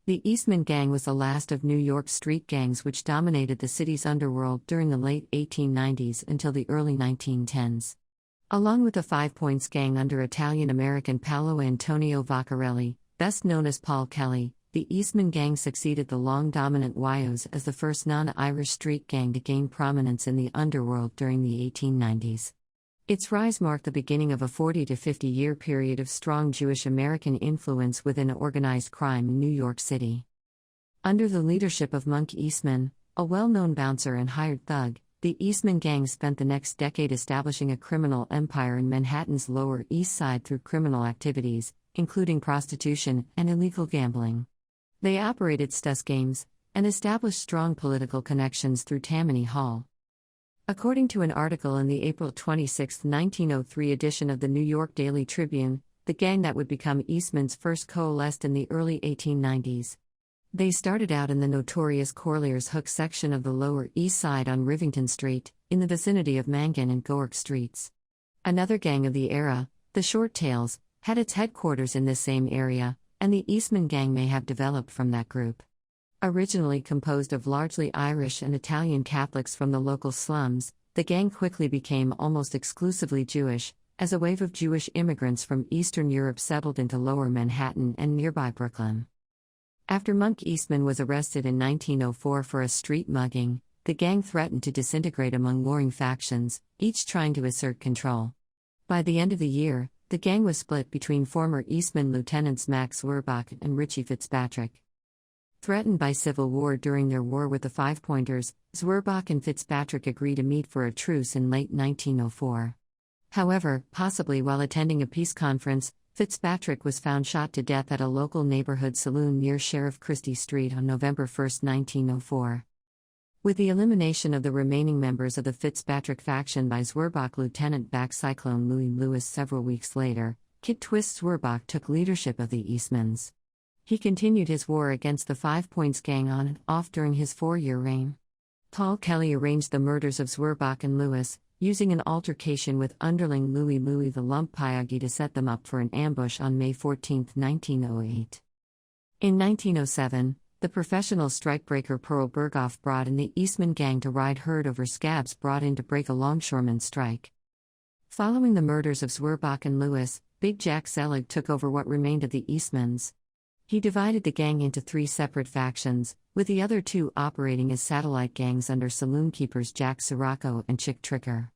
The Eastman Gang was the last of New York's street gangs which dominated the city's underworld during the late 1890s until the early 1910s. Along with the Five Points Gang under Italian-American Paolo Antonio Vaccarelli, best known as Paul Kelly, the Eastman Gang succeeded the long-dominant Wyos as the first non-Irish street gang to gain prominence in the underworld during the 1890s. Its rise marked the beginning of a 40 to 50-year period of strong Jewish American influence within organized crime in New York City. Under the leadership of Monk Eastman, a well-known bouncer and hired thug, the Eastman Gang spent the next decade establishing a criminal empire in Manhattan's Lower East Side through criminal activities, including prostitution and illegal gambling. They operated Stuss games and established strong political connections through Tammany Hall. According to an article in the April 26, 1903 edition of the New York Daily Tribune, the gang that would become Eastman's first coalesced in the early 1890s. They started out in the notorious Corlears Hook section of the Lower East Side on Rivington Street, in the vicinity of Mangan and Gowerk Streets. Another gang of the era, the Short Tails, had its headquarters in this same area, and the Eastman Gang may have developed from that group. Originally composed of largely Irish and Italian Catholics from the local slums, the gang quickly became almost exclusively Jewish, as a wave of Jewish immigrants from Eastern Europe settled into Lower Manhattan and nearby Brooklyn. After Monk Eastman was arrested in 1904 for a street mugging, the gang threatened to disintegrate among warring factions, each trying to assert control. By the end of the year, the gang was split between former Eastman lieutenants Max Zwerbach and Richie Fitzpatrick. Threatened by civil war during their war with the Five Pointers, Zwerbach and Fitzpatrick agreed to meet for a truce in late 1904. However, possibly while attending a peace conference, Fitzpatrick was found shot to death at a local neighborhood saloon near Sheriff Christie Street on November 1, 1904. With the elimination of the remaining members of the Fitzpatrick faction by Zwerbach, Lieutenant back Cyclone Louis Lewis several weeks later, Kid Twist Zwerbach took leadership of the Eastmans. He continued his war against the Five Points Gang on and off during his 4-year reign. Paul Kelly arranged the murders of Zwerbach and Lewis, using an altercation with underling Louis the Lump Pyagi to set them up for an ambush on May 14, 1908. In 1907, the professional strikebreaker Pearl Berghoff brought in the Eastman Gang to ride herd over scabs brought in to break a longshoreman's strike. Following the murders of Zwerbach and Lewis, Big Jack Zelig took over what remained of the Eastmans. He divided the gang into 3 separate factions, with the other 2 operating as satellite gangs under saloon keepers Jack Sirocco and Chick Tricker.